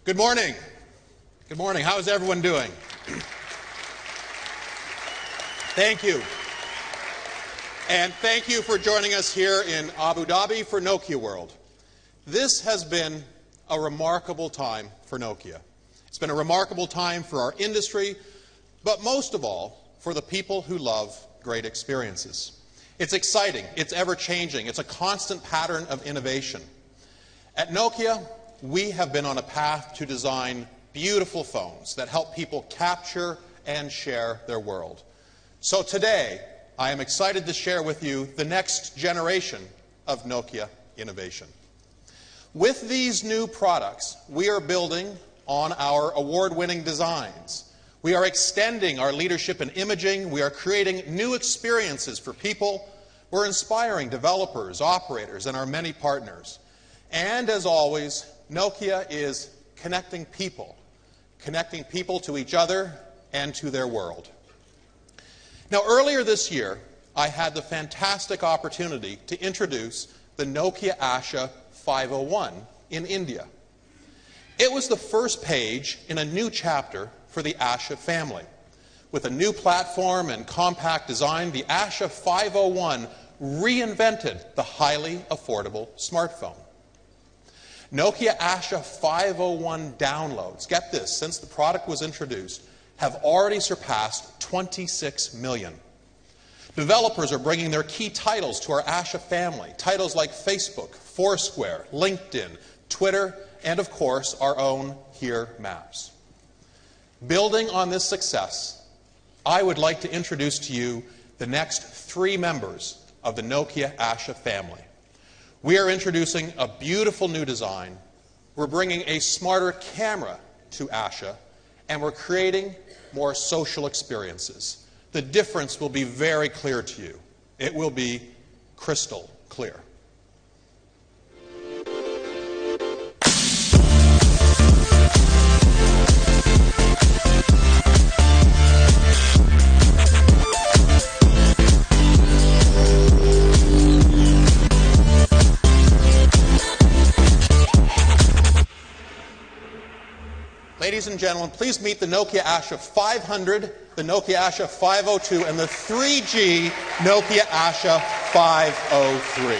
Good morning. Good morning. How is everyone doing? Thank you. And thank you for joining us here in Abu Dhabi for Nokia World. This has been a remarkable time for Nokia. It's been a remarkable time for our industry, but most of all, for the people who love great experiences. It's exciting, it's ever-changing, it's a constant pattern of innovation. At Nokia, we have been on a path to design beautiful phones that help people capture and share their world. So today, I am excited to share with you the next generation of Nokia innovation. With these new products, we are building on our award-winning designs. We are extending our leadership in imaging. We are creating new experiences for people. We're inspiring developers, operators, and our many partners. And as always, Nokia is connecting people to each other and to their world. Now, earlier this year, I had the fantastic opportunity to introduce the Nokia Asha 501 in India. It was the first page in a new chapter for the Asha family. With a new platform and compact design, the Asha 501 reinvented the highly affordable smartphone. Nokia Asha 501 downloads, get this, since the product was introduced, have already surpassed 26 million. Developers are bringing their key titles to our Asha family, titles like Facebook, Foursquare, LinkedIn, Twitter, and of course, our own Here Maps. Building on this success, I would like to introduce to you the next 3 members of the Nokia Asha family. We are introducing a beautiful new design, we're bringing a smarter camera to Asha, and we're creating more social experiences. The difference will be very clear to you. It will be crystal clear. Ladies and gentlemen, please meet the Nokia Asha 500, the Nokia Asha 502, and the 3G Nokia Asha 503.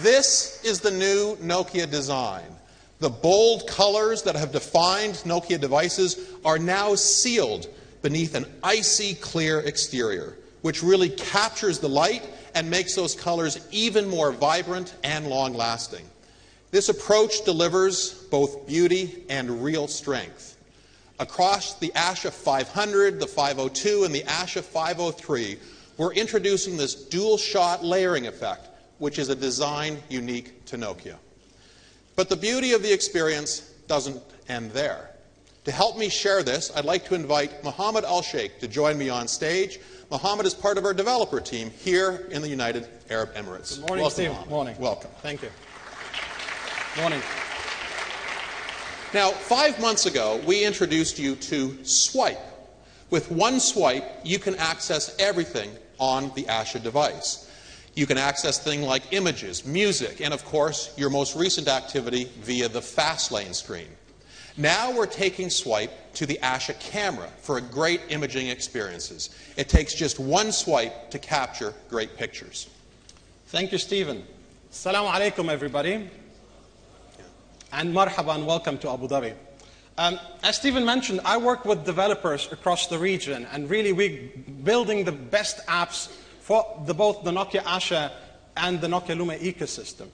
This is the new Nokia design. The bold colors that have defined Nokia devices are now sealed beneath an icy clear exterior, which really captures the light and makes those colors even more vibrant and long-lasting. This approach delivers both beauty and real strength. Across the Asha 500, the 502, and the Asha 503, we're introducing this dual-shot layering effect, which is a design unique to Nokia. But the beauty of the experience doesn't end there. To help me share this, I'd like to invite Mohammed Al-Sheikh to join me on stage. Mohammed is part of our developer team here in the United Arab Emirates. Good morning, Steve. Morning. Welcome. Thank you. Morning. Now, 5 months ago, we introduced you to Swipe. With one swipe, you can access everything on the Asha device. You can access things like images, music, and of course, your most recent activity via the Fastlane screen. Now we're taking Swipe to the Asha camera for great imaging experiences. It takes just one swipe to capture great pictures. Thank you, Stephen. Assalamu alaikum, everybody. And marhaba and welcome to Abu Dhabi. As Stephen mentioned, I work with developers across the region, and really we're building the best apps for both the Nokia Asha and the Nokia Lumia ecosystem.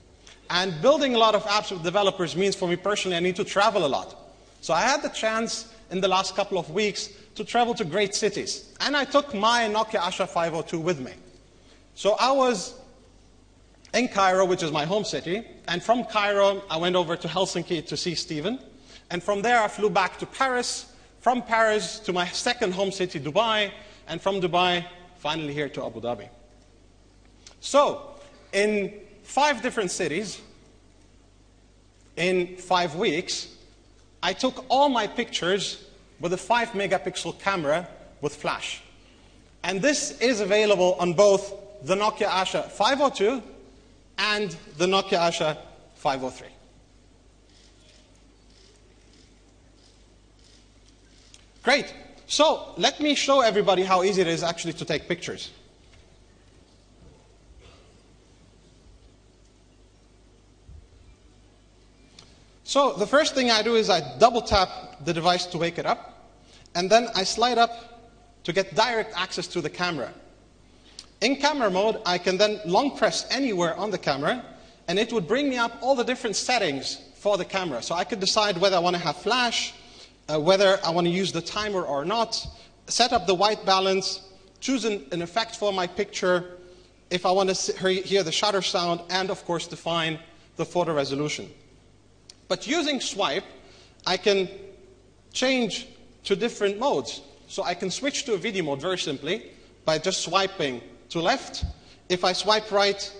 And building a lot of apps with developers means for me personally I need to travel a lot. So I had the chance in the last couple of weeks to travel to great cities. And I took my Nokia Asha 502 with me. So I was in Cairo, which is my home city. And from Cairo, I went over to Helsinki to see Stephen. And from there, I flew back to Paris. From Paris to my second home city, Dubai. And from Dubai, finally here to Abu Dhabi. So, in 5 different cities, in 5 weeks, I took all my pictures with a 5-megapixel camera with flash. And this is available on both the Nokia Asha 502 and the Nokia Asha 503. Great. So let me show everybody how easy it is actually to take pictures. So the first thing I do is I double tap the device to wake it up, and then I slide up to get direct access to the camera. In camera mode, I can then long press anywhere on the camera, and it would bring me up all the different settings for the camera. So I could decide whether I want to have flash, whether I want to use the timer or not, set up the white balance, choose an effect for my picture, if I want to hear the shutter sound, and of course define the photo resolution. But using swipe, I can change to different modes. So I can switch to a video mode very simply by just swiping to left. If I swipe right,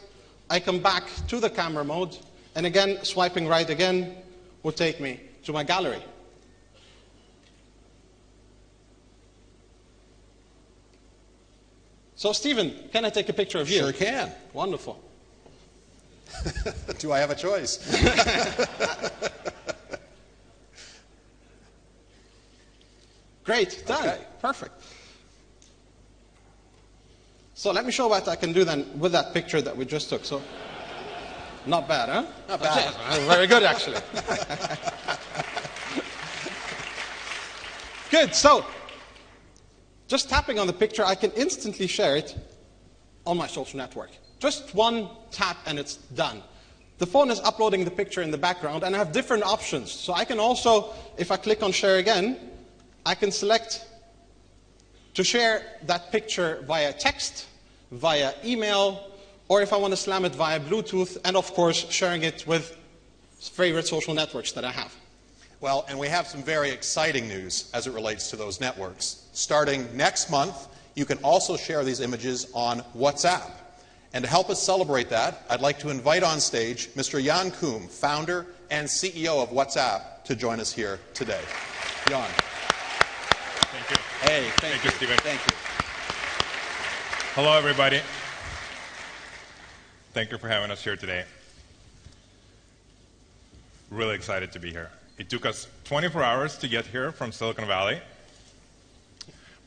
I come back to the camera mode, and again, swiping right again will take me to my gallery. So Stephen, can I take a picture of you? Sure can. Wonderful. Do I have a choice? Great, done. Okay. Perfect. So let me show what I can do then with that picture that we just took. So, not bad, huh? Not bad. Okay. Very good, actually. Good, so just tapping on the picture, I can instantly share it on my social network. Just one tap and it's done. The phone is uploading the picture in the background, and I have different options. So I can also, if I click on share again, I can select to share that picture via text, via email, or if I want to slam it via Bluetooth, and of course sharing it with favorite social networks that I have. Well, and we have some very exciting news as it relates to those networks. Starting next month, you can also share these images on WhatsApp. And to help us celebrate that, I'd like to invite on stage Mr. Jan Koum, founder and CEO of WhatsApp, to join us here today. Jan. Thank you. Hey, thank you, Stephen. Thank you. Hello, everybody. Thank you for having us here today. Really excited to be here. It took us 24 hours to get here from Silicon Valley,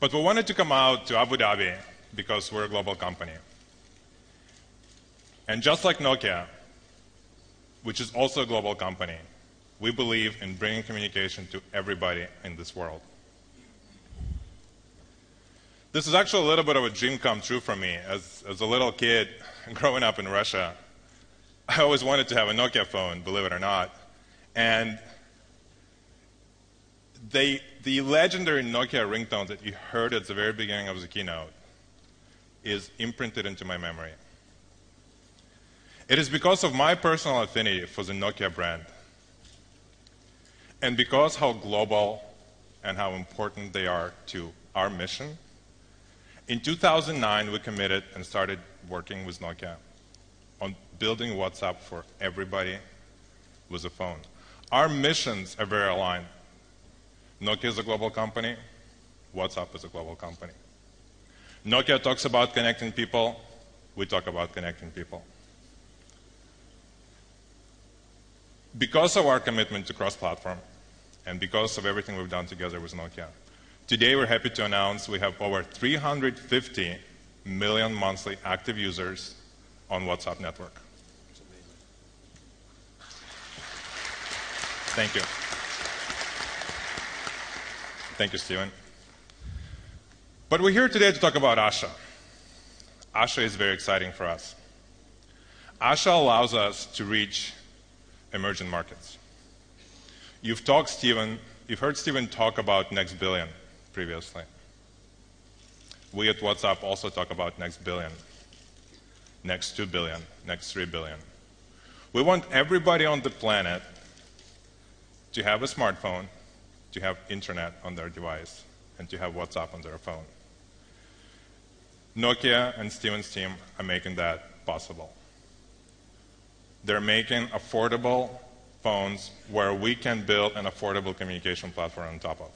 but we wanted to come out to Abu Dhabi because we're a global company. And just like Nokia, which is also a global company, we believe in bringing communication to everybody in this world. This is actually a little bit of a dream come true for me. As a little kid growing up in Russia, I always wanted to have a Nokia phone, believe it or not. And the legendary Nokia ringtone that you heard at the very beginning of the keynote is imprinted into my memory. It is because of my personal affinity for the Nokia brand, and because how global and how important they are to our mission. In 2009, we committed and started working with Nokia on building WhatsApp for everybody with a phone. Our missions are very aligned. Nokia is a global company. WhatsApp is a global company. Nokia talks about connecting people. We talk about connecting people. Because of our commitment to cross-platform and because of everything we've done together with Nokia, today we're happy to announce we have over 350 million monthly active users on WhatsApp network. Thank you. Thank you, Stephen. But we're here today to talk about Asha. Asha is very exciting for us. Asha allows us to reach emerging markets. You've heard Stephen talk about next billion previously. We at WhatsApp also talk about next billion, next 2 billion, next 3 billion. We want everybody on the planet to have a smartphone, to have internet on their device, and to have WhatsApp on their phone. Nokia and Stephen's team are making that possible. They're making affordable phones where we can build an affordable communication platform on top of.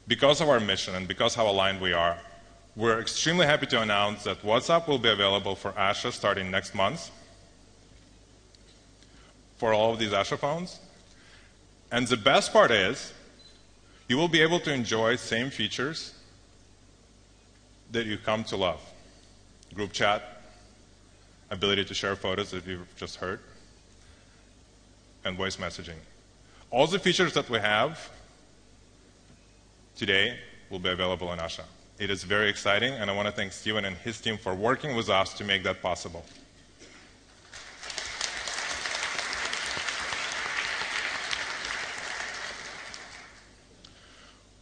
Because of our mission and because how aligned we are, we're extremely happy to announce that WhatsApp will be available for Asha starting next month for all of these Asha phones. And the best part is, you will be able to enjoy same features that you come to love. Group chat, ability to share photos that you've just heard, and voice messaging. All the features that we have today will be available in Asha. It is very exciting, and I want to thank Steven and his team for working with us to make that possible.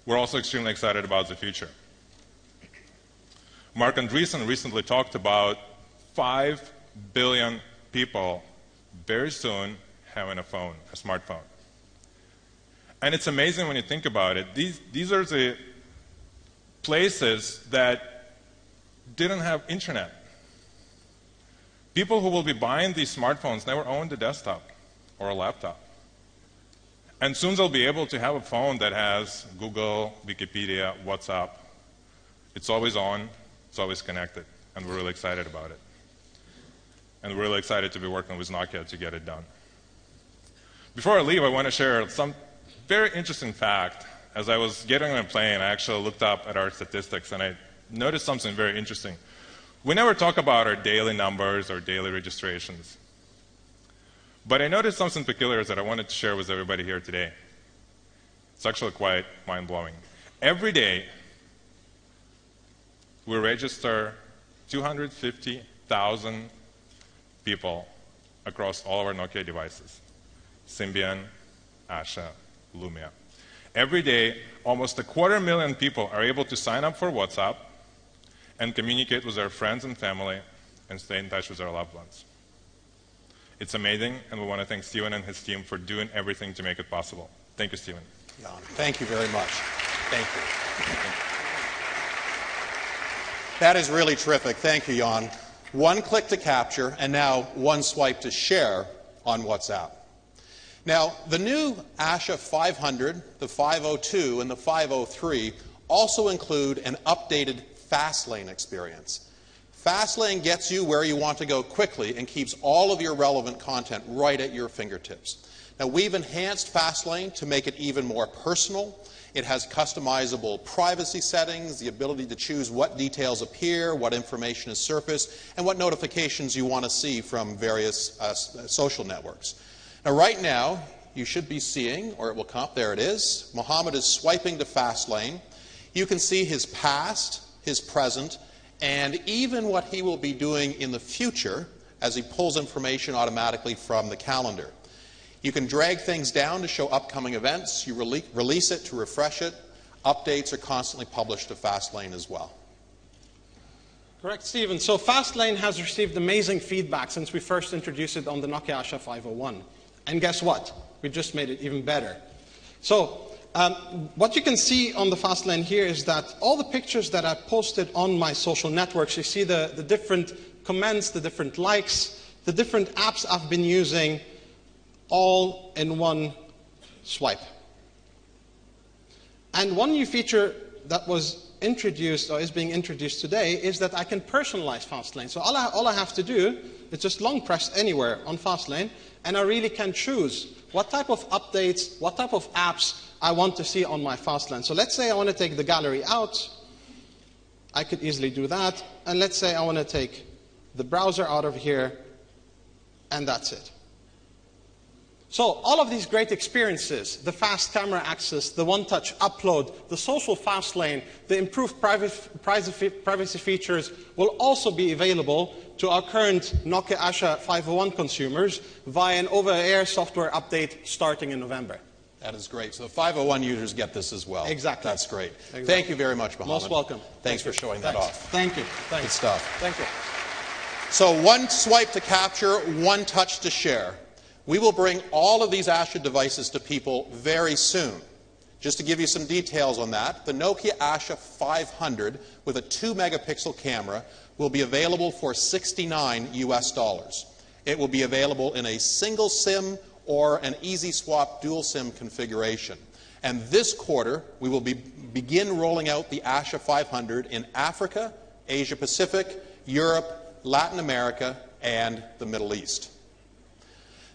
We're also extremely excited about the future. Mark Andreessen recently talked about 5 billion people very soon having a phone, a smartphone. And it's amazing when you think about it. These are the places that didn't have internet. People who will be buying these smartphones never owned a desktop or a laptop. And soon they'll be able to have a phone that has Google, Wikipedia, WhatsApp. It's always on, it's always connected, and we're really excited about it. And we're really excited to be working with Nokia to get it done. Before I leave, I want to share some very interesting fact. As I was getting on a plane, I actually looked up at our statistics, and I noticed something very interesting. We never talk about our daily numbers or daily registrations. But I noticed something peculiar that I wanted to share with everybody here today. It's actually quite mind-blowing. Every day, we register 250,000 people across all of our Nokia devices. Symbian, Asha, Lumia. Every day, almost 250,000 people are able to sign up for WhatsApp and communicate with their friends and family and stay in touch with their loved ones. It's amazing, and we want to thank Steven and his team for doing everything to make it possible. Thank you, Steven. Jan, thank you very much. Thank you. That is really terrific. Thank you, Jan. One click to capture, and now one swipe to share on WhatsApp. Now, the new Asha 500, the 502, and the 503 also include an updated Fastlane experience. Fastlane gets you where you want to go quickly and keeps all of your relevant content right at your fingertips. Now, we've enhanced Fastlane to make it even more personal. It has customizable privacy settings, the ability to choose what details appear, what information is surfaced, and what notifications you want to see from various social networks. Now, right now, you should be seeing, or it will come up, there it is. Mohammed is swiping to Fastlane. You can see his past, his present, and even what he will be doing in the future as he pulls information automatically from the calendar. You can drag things down to show upcoming events. You release it to refresh it. Updates are constantly published to Fastlane as well. Correct, Stephen. So Fastlane has received amazing feedback since we first introduced it on the Nokia Asha 501. And guess what? We just made it even better. So what you can see on the Fastlane here is that all the pictures that I posted on my social networks, you see the different comments, the different likes, the different apps I've been using, all in one swipe. And one new feature that was introduced, or is being introduced today, is that I can personalize Fastlane. So all I have to do is just long press anywhere on Fastlane, and I really can choose what type of updates, what type of apps I want to see on my Fastlane. So let's say I want to take the gallery out. I could easily do that. And let's say I want to take the browser out of here, and that's it. So all of these great experiences, the fast camera access, the one-touch upload, the social Fastlane, the improved privacy features will also be available to our current Nokia Asha 501 consumers via an over-the-air software update starting in November. That is great. So the 501 users get this as well. Exactly. That's great. Exactly. Thank you very much, Mohammed. Most welcome. Thanks for showing that off. Thank you. Good stuff. Thank you. So one swipe to capture, one touch to share. We will bring all of these Asha devices to people very soon. Just to give you some details on that, the Nokia Asha 500 with a 2-megapixel camera will be available for $69 US. It will be available in a single SIM or an easy swap dual SIM configuration. And this quarter, we will begin rolling out the Asha 500 in Africa, Asia Pacific, Europe, Latin America, and the Middle East.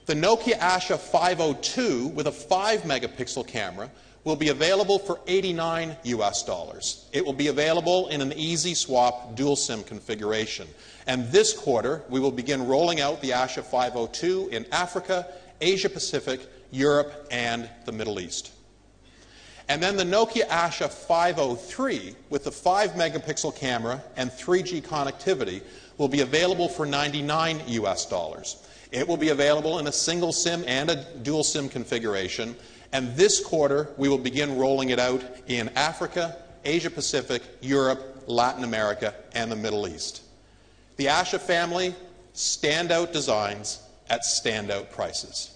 The Nokia Asha 502 with a 5-megapixel camera will be available for $89 US. It will be available in an easy swap dual SIM configuration. And this quarter, we will begin rolling out the Asha 502 in Africa, Asia Pacific, Europe, and the Middle East. And then the Nokia Asha 503 with the 5-megapixel camera and 3G connectivity will be available for $99 US. It will be available in a single SIM and a dual SIM configuration. And this quarter, we will begin rolling it out in Africa, Asia Pacific, Europe, Latin America, and the Middle East. The Asha family, standout designs at standout prices.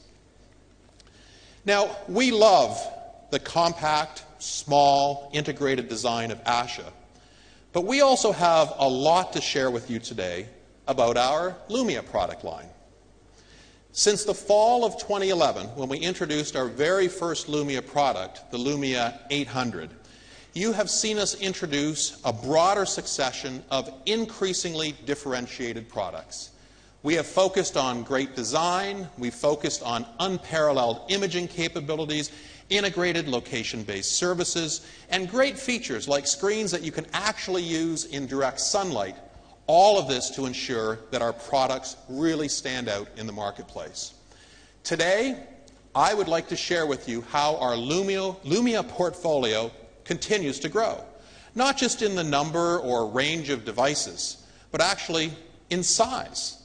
Now, we love the compact, small, integrated design of Asha, but we also have a lot to share with you today about our Lumia product line. Since the fall of 2011, when we introduced our very first Lumia product, the Lumia 800, you have seen us introduce a broader succession of increasingly differentiated products. We have focused on great design, we've focused on unparalleled imaging capabilities, integrated location-based services, and great features like screens that you can actually use in direct sunlight. All of this to ensure that our products really stand out in the marketplace. Today, I would like to share with you how our Lumia portfolio continues to grow. Not just in the number or range of devices, but actually in size.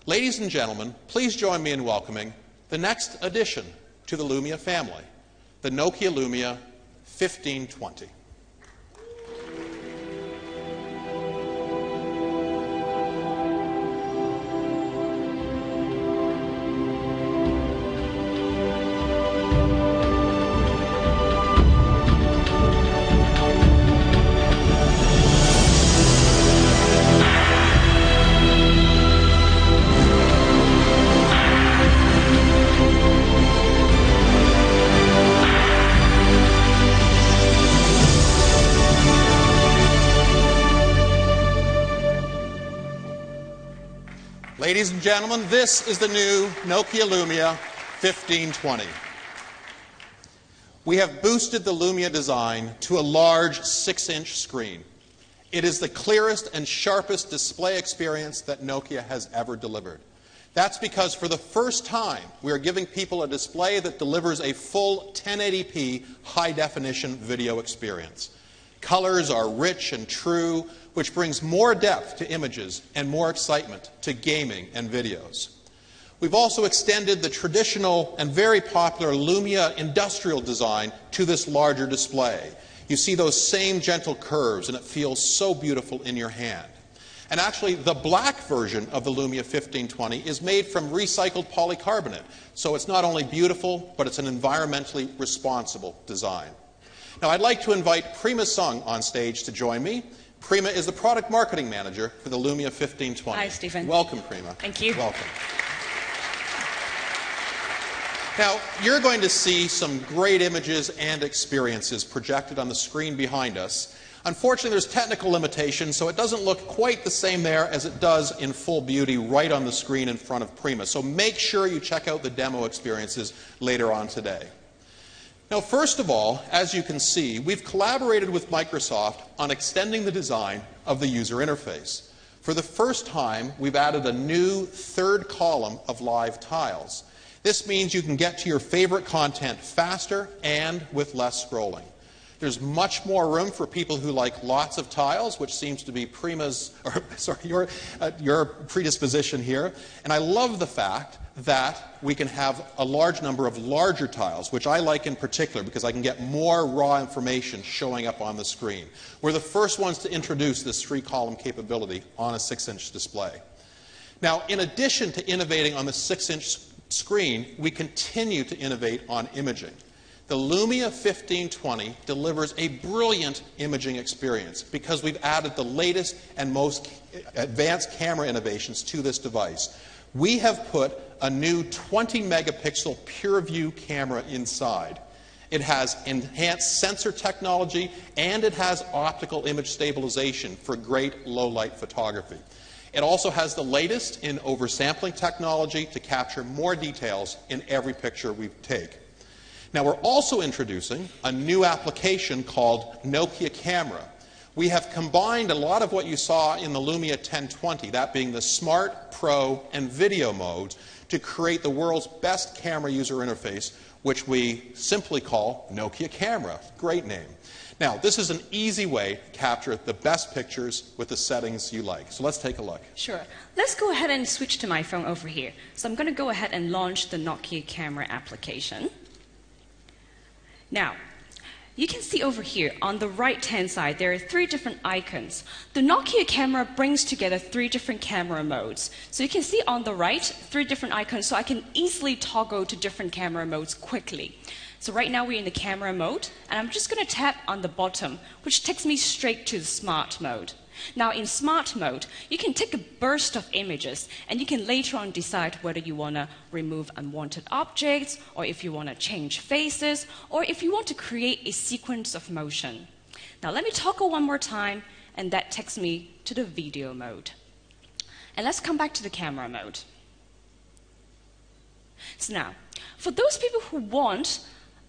Ladies and gentlemen, please join me in welcoming the next addition to the Lumia family, the Nokia Lumia 1520. Ladies and gentlemen, this is the new Nokia Lumia 1520. We have boosted the Lumia design to a large 6-inch screen. It is the clearest and sharpest display experience that Nokia has ever delivered. That's because for the first time, we are giving people a display that delivers a full 1080p high-definition video experience. Colors are rich and true, which brings more depth to images and more excitement to gaming and videos. We've also extended the traditional and very popular Lumia industrial design to this larger display. You see those same gentle curves, and it feels so beautiful in your hand. And actually, the black version of the Lumia 1520 is made from recycled polycarbonate, so it's not only beautiful, but it's an environmentally responsible design. Now, I'd like to invite Prima Sung on stage to join me. Prima is the product marketing manager for the Lumia 1520. Hi, Stephen. Welcome, Prima. Thank you. Welcome. Now, you're going to see some great images and experiences projected on the screen behind us. Unfortunately, there's technical limitations, so it doesn't look quite the same there as it does in full beauty right on the screen in front of Prima. So make sure you check out the demo experiences later on today. Now, first of all, as you can see, we've collaborated with Microsoft on extending the design of the user interface. For the first time, we've added a new third column of live tiles. This means you can get to your favorite content faster and with less scrolling. There's much more room for people who like lots of tiles, which seems to be your predisposition here. And I love the fact that we can have a large number of larger tiles, which I like in particular because I can get more raw information showing up on the screen. We're the first ones to introduce this 3-column capability on a 6-inch display. Now, in addition to innovating on the 6-inch screen, we continue to innovate on imaging. The Lumia 1520 delivers a brilliant imaging experience because we've added the latest and most advanced camera innovations to this device. We have put a new 20-megapixel PureView camera inside. It has enhanced sensor technology, and it has optical image stabilization for great low-light photography. It also has the latest in oversampling technology to capture more details in every picture we take. Now, we're also introducing a new application called Nokia Camera. We have combined a lot of what you saw in the Lumia 1020, that being the Smart, Pro, and Video modes, to create the world's best camera user interface, which we simply call Nokia Camera. Great name. Now, this is an easy way to capture the best pictures with the settings you like. So let's take a look. Sure. Let's go ahead and switch to my phone over here. So I'm going to go ahead and launch the Nokia Camera application. Now, you can see over here on the right-hand side, there are 3 different icons. The Nokia Camera brings together 3 different camera modes. So you can see on the right, 3 different icons, so I can easily toggle to different camera modes quickly. So right now we're in the camera mode, and I'm just going to tap on the bottom, which takes me straight to the smart mode. Now in smart mode, you can take a burst of images, and you can later on decide whether you want to remove unwanted objects, or if you want to change faces, or if you want to create a sequence of motion. Now let me toggle one more time, and that takes me to the video mode. And let's come back to the camera mode. So now, for those people who want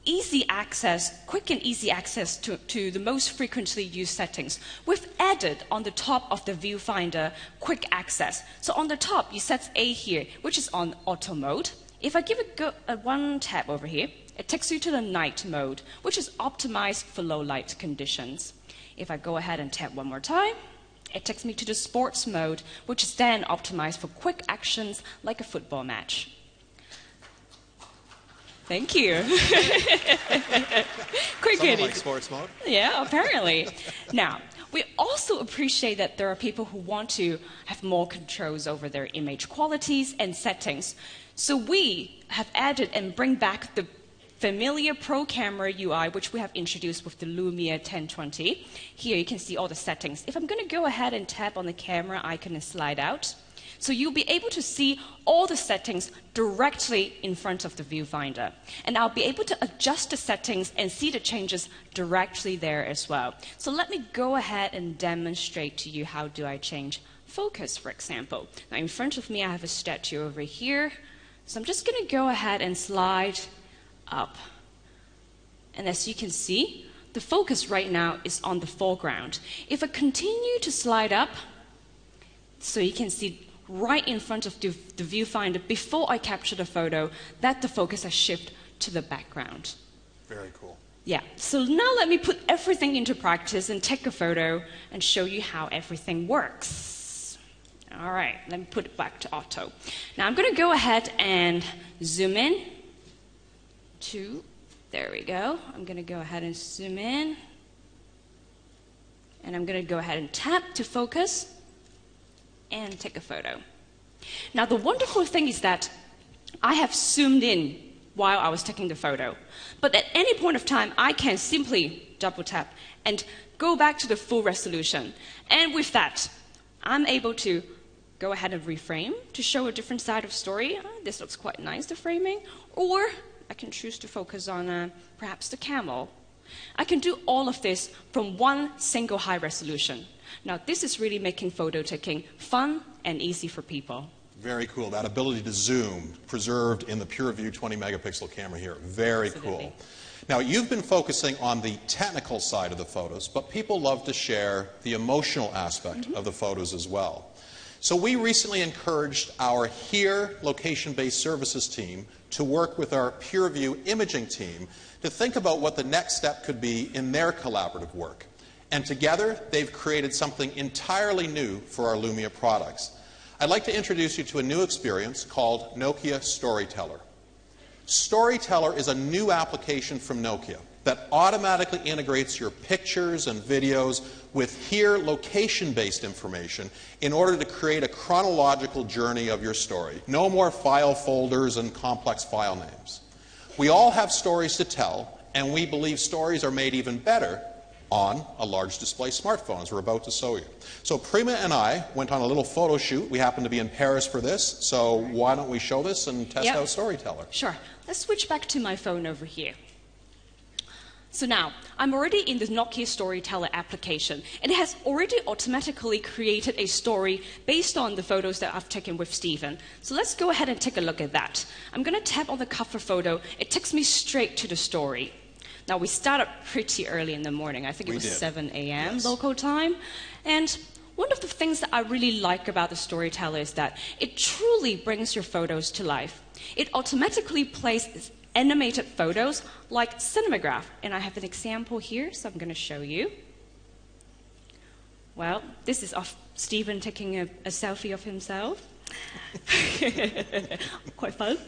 easy access, quick and easy access to the most frequently used settings, we've added on the top of the viewfinder quick access. So on the top, you set A here, which is on auto mode. If I give it one tap over here, it takes you to the night mode, which is optimized for low light conditions. If I go ahead and tap one more time, it takes me to the sports mode, which is then optimized for quick actions like a football match. Thank you. Quick Someone and like easy. sports mode? Yeah, apparently. Now, we also appreciate that there are people who want to have more controls over their image qualities and settings. So we have added and bring back the familiar Pro Camera UI, which we have introduced with the Lumia 1020. Here you can see all the settings. If I'm going to go ahead and tap on the camera icon and slide out, so you'll be able to see all the settings directly in front of the viewfinder. And I'll be able to adjust the settings and see the changes directly there as well. So let me go ahead and demonstrate to you how do I change focus, for example. Now in front of me I have a statue over here. So I'm just going to go ahead and slide up. And as you can see, the focus right now is on the foreground. If I continue to slide up, so you can see right in front of the viewfinder before I capture the photo that the focus has shifted to the background. Very cool. Yeah, so now let me put everything into practice and take a photo and show you how everything works. All right, let me put it back to auto. Now I'm going to go ahead and zoom in to, there we go. I'm going to go ahead and zoom in. And I'm going to go ahead and tap to focus and take a photo. Now the wonderful thing is that I have zoomed in while I was taking the photo. But at any point of time, I can simply double tap and go back to the full resolution. And with that, I'm able to go ahead and reframe to show a different side of story. This looks quite nice, the framing. Or I can choose to focus on perhaps the camel. I can do all of this from one single high resolution. Now, this is really making photo taking fun and easy for people. Very cool. That ability to zoom, preserved in the PureView 20 megapixel camera here. Very Absolutely. cool. Now, you've been focusing on the technical side of the photos, but people love to share the emotional aspect of the photos as well. So we recently encouraged our HERE location-based services team to work with our PureView imaging team to think about what the next step could be in their collaborative work. And together, they've created something entirely new for our Lumia products. I'd like to introduce you to a new experience called Nokia Storyteller. Storyteller is a new application from Nokia that automatically integrates your pictures and videos with HERE location-based information in order to create a chronological journey of your story. No more file folders and complex file names. We all have stories to tell, and we believe stories are made even better on a large display smartphone, as we're about to show you. So Prima and I went on a little photo shoot. We happened to be in Paris for this, so why don't we show this and test out Storyteller? Sure. Let's switch back to my phone over here. So now, I'm already in the Nokia Storyteller application, and it has already automatically created a story based on the photos that I've taken with Stephen. So let's go ahead and take a look at that. I'm going to tap on the cover photo. It takes me straight to the story. Now, we started pretty early in the morning. I think it was 7 a.m. Yes. local time. And one of the things that I really like about the Storyteller is that it truly brings your photos to life. It automatically plays animated photos like cinematograph. And I have an example here, so I'm going to show you. Well, this is of Stephen taking a selfie of himself. Quite fun.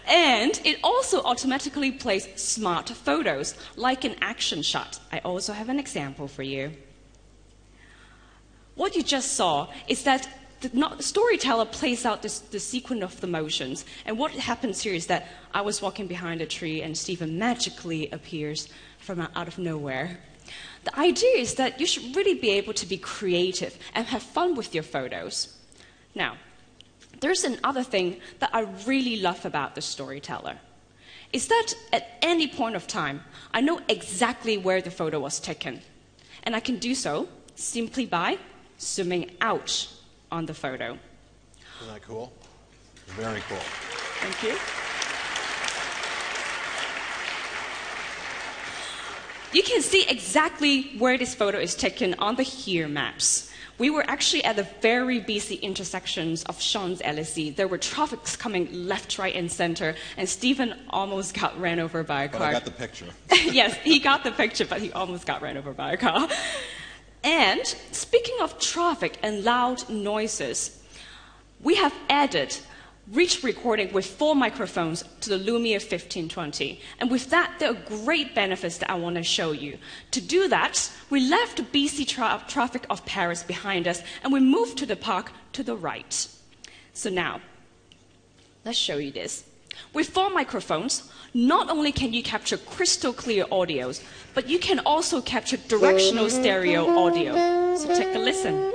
And it also automatically plays smart photos, like an action shot. I also have an example for you. What you just saw is that the Storyteller plays out the sequence of the motions. And what happens here is that I was walking behind a tree and Stephen magically appears from out of nowhere. The idea is that you should really be able to be creative and have fun with your photos. Now, there's another thing that I really love about the Storyteller. Is that at any point of time, I know exactly where the photo was taken. And I can do so simply by zooming out on the photo. Isn't that cool? Very cool. Thank you. You can see exactly where this photo is taken on the Here maps. We were actually at the very busy intersections of Champs-Élysées. There were traffics coming left, right, and center, and Stephen almost got ran over by a car. But I got the picture. Yes, he got the picture, but he almost got ran over by a car. And speaking of traffic and loud noises, we have added reach recording with 4 microphones to the Lumia 1520. And with that, there are great benefits that I want to show you. To do that, we left the busy traffic of Paris behind us, and we moved to the park to the right. So now, let's show you this. With 4 microphones, not only can you capture crystal clear audios, but you can also capture directional stereo audio. So take a listen.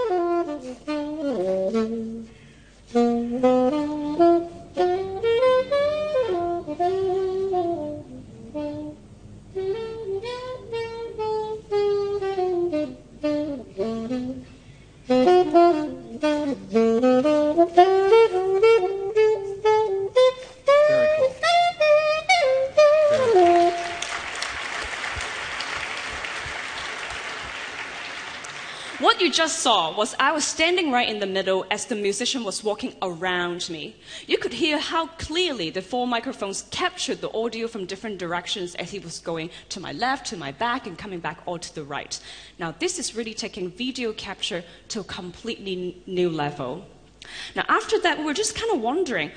What you just saw was I was standing right in the middle as the musician was walking around me. You could hear how clearly the 4 microphones captured the audio from different directions as he was going to my left, to my back, and coming back all to the right. Now, this is really taking video capture to a completely new level. Now, after that, we were just kind of wandering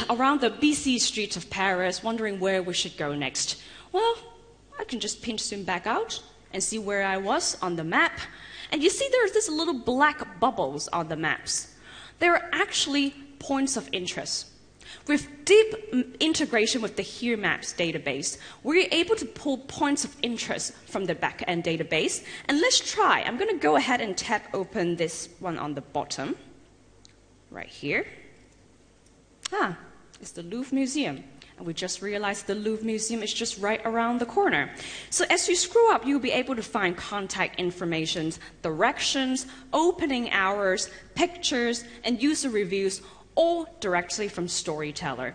around the busy streets of Paris, wondering where we should go next. Well, I can just pinch zoom back out and see where I was on the map. And you see there's this little black bubbles on the maps. They are actually points of interest. With deep integration with the Here Maps database, we're able to pull points of interest from the back-end database. And let's try. I'm going to go ahead and tap open this one on the bottom, right here. It's the Louvre Museum. And we just realized the Louvre Museum is just right around the corner. So as you scroll up, you'll be able to find contact information, directions, opening hours, pictures, and user reviews, all directly from Storyteller.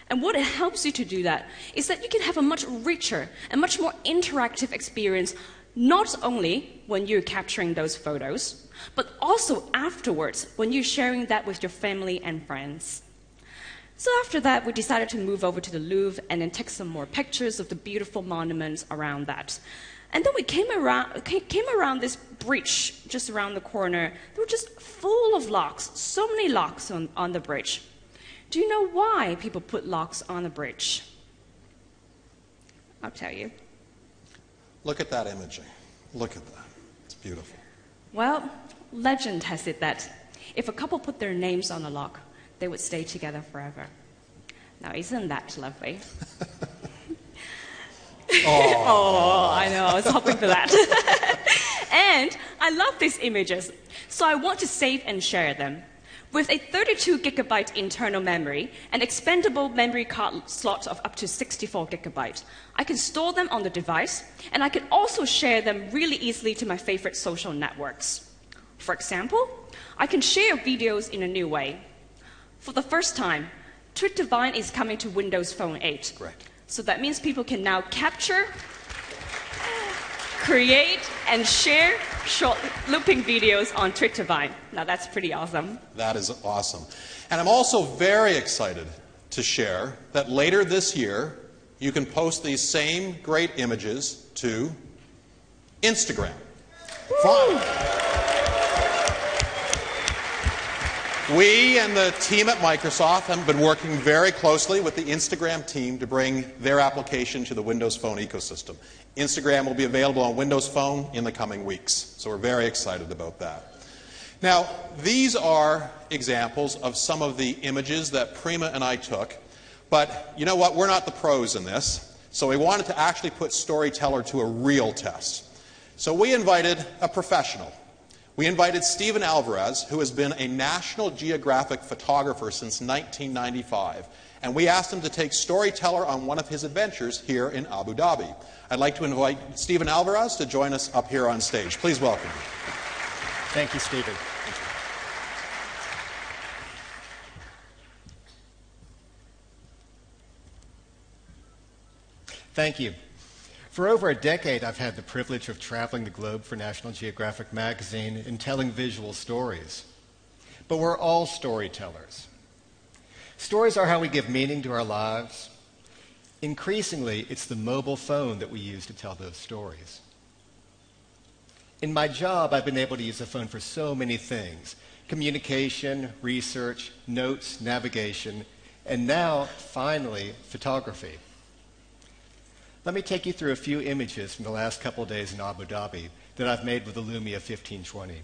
And what it helps you to do that is that you can have a much richer and much more interactive experience, not only when you're capturing those photos, but also afterwards when you're sharing that with your family and friends. So after that, we decided to move over to the Louvre and then take some more pictures of the beautiful monuments around that. And then we came around this bridge just around the corner. They were just full of locks, so many locks on the bridge. Do you know why people put locks on a bridge? I'll tell you. Look at that imaging. Look at that. It's beautiful. Well, legend has it that if a couple put their names on a lock, they would stay together forever. Now, isn't that lovely? Oh, I know, I was hoping for that. And I love these images, so I want to save and share them. With a 32 gigabyte internal memory and expandable memory card slots of up to 64 gigabytes, I can store them on the device, and I can also share them really easily to my favorite social networks. For example, I can share videos in a new way. For the first time, Twittervine is coming to Windows Phone 8. Great. So that means people can now capture, create, and share short looping videos on Twittervine. Now that's pretty awesome. That is awesome. And I'm also very excited to share that later this year, you can post these same great images to Instagram. Fine. We and the team at Microsoft have been working very closely with the Instagram team to bring their application to the Windows Phone ecosystem. Instagram will be available on Windows Phone in the coming weeks, so we're very excited about that. Now, these are examples of some of the images that Prima and I took, but you know what? We're not the pros in this, so we wanted to actually put Storyteller to a real test. So we invited a professional. We invited Stephen Alvarez, who has been a National Geographic photographer since 1995, and we asked him to take Storyteller on one of his adventures here in Abu Dhabi. I'd like to invite Stephen Alvarez to join us up here on stage. Please welcome him. Thank you, Stephen. Thank you. For over a decade, I've had the privilege of traveling the globe for National Geographic magazine and telling visual stories. But we're all storytellers. Stories are how we give meaning to our lives. Increasingly, it's the mobile phone that we use to tell those stories. In my job, I've been able to use the phone for so many things: communication, research, notes, navigation, and now, finally, photography. Let me take you through a few images from the last couple of days in Abu Dhabi that I've made with the Lumia 1520.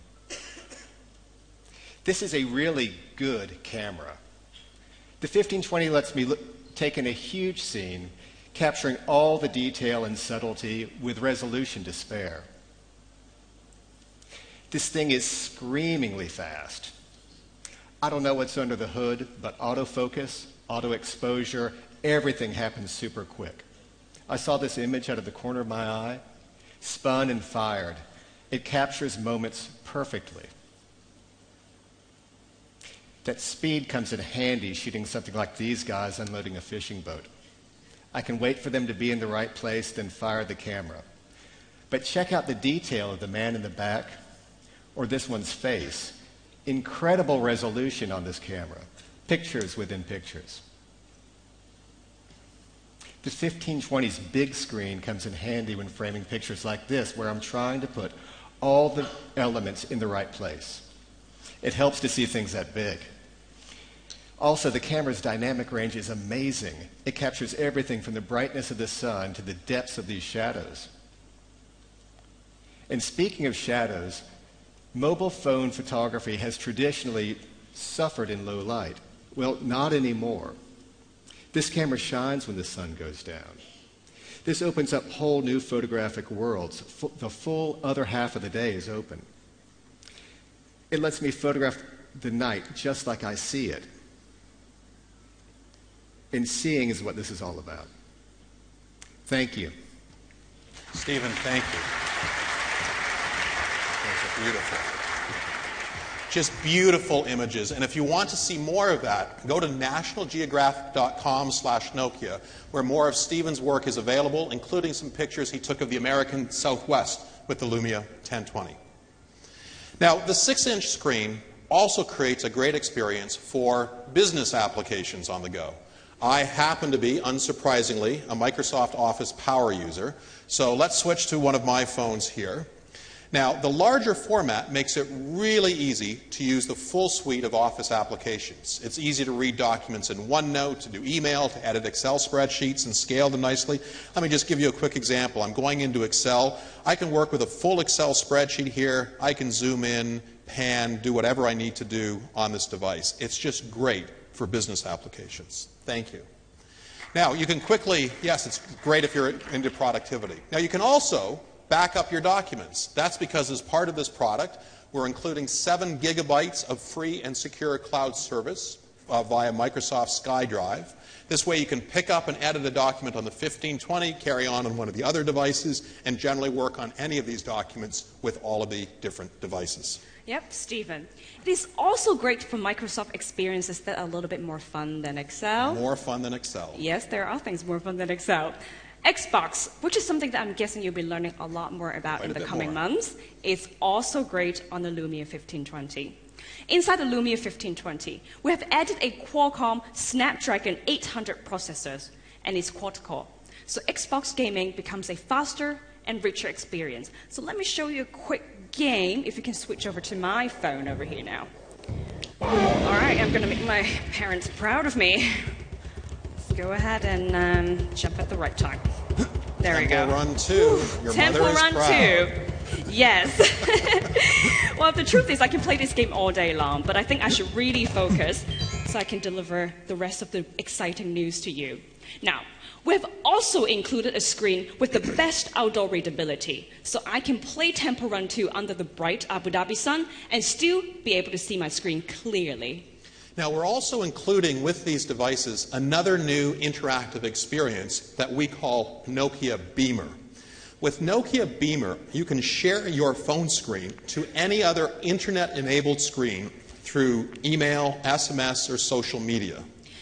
This is a really good camera. The 1520 lets me take in a huge scene, capturing all the detail and subtlety with resolution to spare. This thing is screamingly fast. I don't know what's under the hood, but autofocus, auto exposure, everything happens super quick. I saw this image out of the corner of my eye, spun and fired. It captures moments perfectly. That speed comes in handy shooting something like these guys unloading a fishing boat. I can wait for them to be in the right place, then fire the camera. But check out the detail of the man in the back, or this one's face. Incredible resolution on this camera. Pictures within pictures. The 1520's big screen comes in handy when framing pictures like this, where I'm trying to put all the elements in the right place. It helps to see things that big. Also, the camera's dynamic range is amazing. It captures everything from the brightness of the sun to the depths of these shadows. And speaking of shadows, mobile phone photography has traditionally suffered in low light. Well, not anymore. This camera shines when the sun goes down. This opens up whole new photographic worlds. The full other half of the day is open. It lets me photograph the night just like I see it. And seeing is what this is all about. Thank you. Stephen, thank you. Those are beautiful. Just beautiful images. And if you want to see more of that, go to nationalgeographic.com/Nokia, where more of Stephen's work is available, including some pictures he took of the American Southwest with the Lumia 1020. Now, the 6-inch screen also creates a great experience for business applications on the go. I happen to be, unsurprisingly, a Microsoft Office power user, so let's switch to one of my phones here. Now, the larger format makes it really easy to use the full suite of Office applications. It's easy to read documents in OneNote, to do email, to edit Excel spreadsheets and scale them nicely. Let me just give you a quick example. I'm going into Excel. I can work with a full Excel spreadsheet here. I can zoom in, pan, do whatever I need to do on this device. It's just great for business applications. Thank you. Now, you can quickly, yes, it's great if you're into productivity. Now, you can also back up your documents. That's because as part of this product, we're including 7 gigabytes of free and secure cloud service via Microsoft SkyDrive. This way you can pick up and edit a document on the 1520, carry on one of the other devices, and generally work on any of these documents with all of the different devices. Yep, Stephen. It is also great for Microsoft experiences that are a little bit more fun than Excel. More fun than Excel. Yes, there are things more fun than Excel. Xbox, which is something that I'm guessing you'll be learning a lot more about in the coming months, is also great on the Lumia 1520. Inside the Lumia 1520, we have added a Qualcomm Snapdragon 800 processor, and it's quad-core. So Xbox gaming becomes a faster and richer experience. So let me show you a quick game, if you can switch over to my phone over here now. All right, I'm going to make my parents proud of me. Let's go ahead and jump at the right time. There we go. Temple Run 2. Your Temple mother is Run proud. 2. Yes. Well, the truth is I can play this game all day long, but I think I should really focus so I can deliver the rest of the exciting news to you. Now, we have also included a screen with the best outdoor readability, so I can play Temple Run 2 under the bright Abu Dhabi sun and still be able to see my screen clearly. Now, we're also including with these devices another new interactive experience that we call Nokia Beemer. With Nokia Beemer, you can share your phone screen to any other internet-enabled screen through email, SMS, or social media.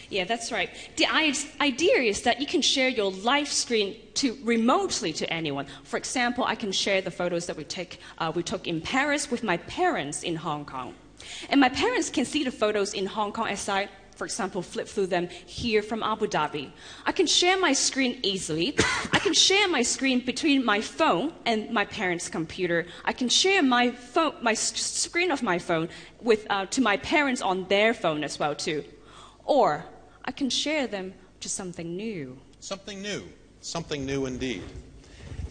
Yeah, that's right. The idea is that you can share your live screen remotely to anyone. For example, I can share the photos that we took in Paris with my parents in Hong Kong. And my parents can see the photos in Hong Kong as I, for example, flip through them here from Abu Dhabi. I can share my screen easily. I can share my screen between my phone and my parents' computer. I can share my screen of my phone to my parents on their phone as well too. Or I can share them to something new. Something new. Something new indeed.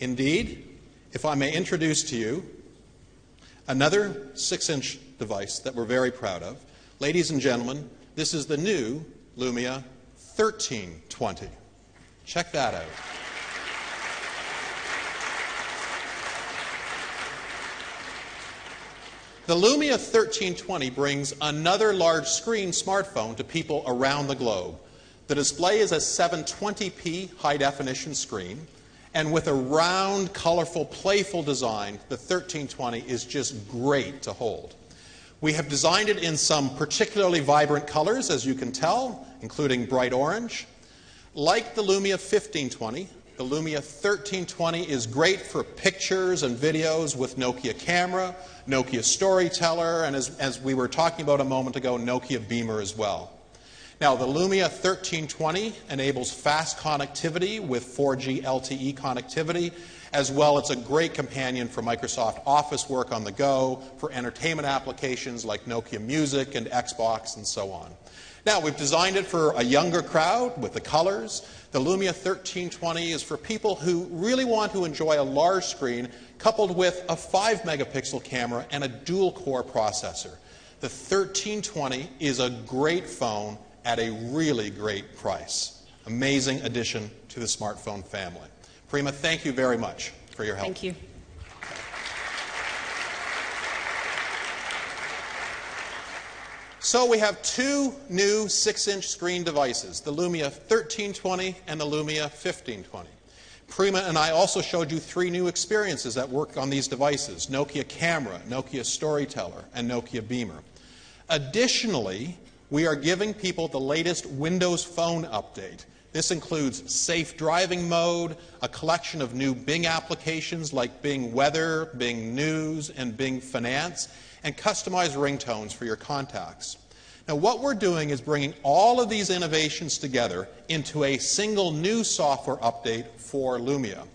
Indeed, if I may introduce to you another 6-inch device that we're very proud of. Ladies and gentlemen, this is the new Lumia 1320. Check that out. The Lumia 1320 brings another large screen smartphone to people around the globe. The display is a 720p high-definition screen, and with a round, colorful, playful design, the 1320 is just great to hold. We have designed it in some particularly vibrant colors, as you can tell, including bright orange. Like the Lumia 1520, the Lumia 1320 is great for pictures and videos with Nokia Camera, Nokia Storyteller, and as we were talking about a moment ago, Nokia Beemer as well. Now, the Lumia 1320 enables fast connectivity with 4G LTE connectivity. As well, it's a great companion for Microsoft Office work on the go, for entertainment applications like Nokia Music and Xbox and so on. Now, we've designed it for a younger crowd with the colors. The Lumia 1320 is for people who really want to enjoy a large screen coupled with a 5-megapixel camera and a dual-core processor. The 1320 is a great phone at a really great price. Amazing addition to the smartphone family. Prima, thank you very much for your help. Thank you. So we have two new 6-inch screen devices, the Lumia 1320 and the Lumia 1520. Prima and I also showed you 3 new experiences that work on these devices, Nokia Camera, Nokia Storyteller, and Nokia Beemer. Additionally, we are giving people the latest Windows Phone update. This includes safe driving mode, a collection of new Bing applications like Bing Weather, Bing News, and Bing Finance, and customized ringtones for your contacts. Now, what we're doing is bringing all of these innovations together into a single new software update for Lumia.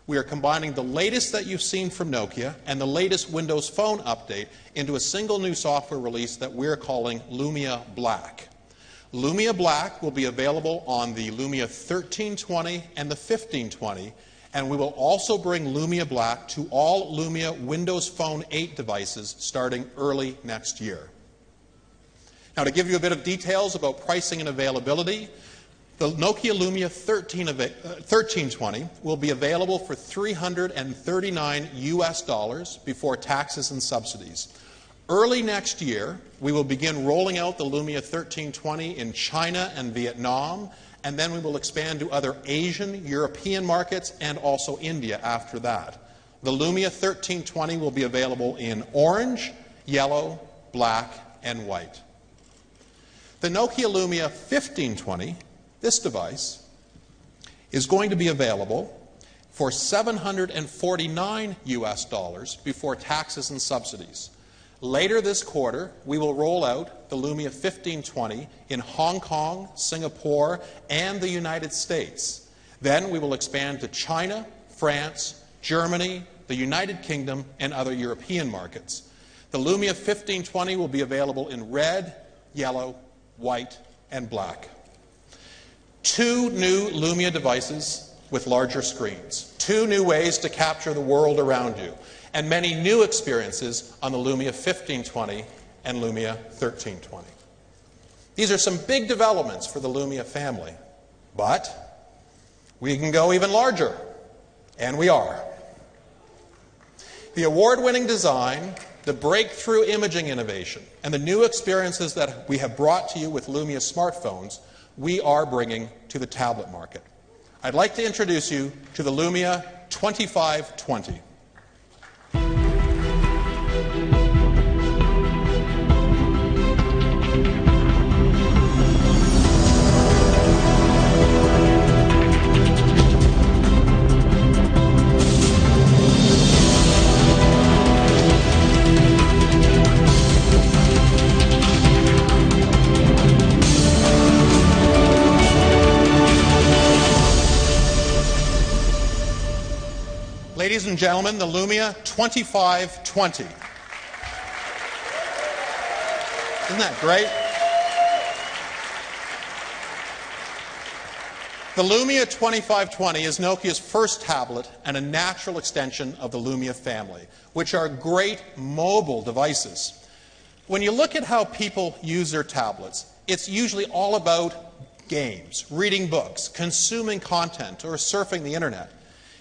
We are combining the latest that you've seen from Nokia and the latest Windows Phone update into a single new software release that we're calling Lumia Black. Lumia Black will be available on the Lumia 1320 and the 1520, and we will also bring Lumia Black to all Lumia Windows Phone 8 devices starting early next year. Now, to give you a bit of details about pricing and availability, The Nokia Lumia 1320 will be available for $339 US before taxes and subsidies. Early next year, we will begin rolling out the Lumia 1320 in China and Vietnam, and then we will expand to other Asian, European markets, and also India after that. The Lumia 1320 will be available in orange, yellow, black, and white. The Nokia Lumia 1520, this device, is going to be available for $749 US before taxes and subsidies. Later this quarter, we will roll out the Lumia 1520 in Hong Kong, Singapore, and the United States. Then we will expand to China, France, Germany, the United Kingdom, and other European markets. The Lumia 1520 will be available in red, yellow, white, and black. 2 new Lumia devices with larger screens, 2 new ways to capture the world around you, and many new experiences on the Lumia 1520 and Lumia 1320. These are some big developments for the Lumia family, but we can go even larger, and we are. The award-winning design, the breakthrough imaging innovation, and the new experiences that we have brought to you with Lumia smartphones, we are bringing to the tablet market. I'd like to introduce you to the Lumia 2520. Ladies and gentlemen, the Lumia 2520. Isn't that great? The Lumia 2520 is Nokia's first tablet and a natural extension of the Lumia family, which are great mobile devices. When you look at how people use their tablets, it's usually all about games, reading books, consuming content, or surfing the internet.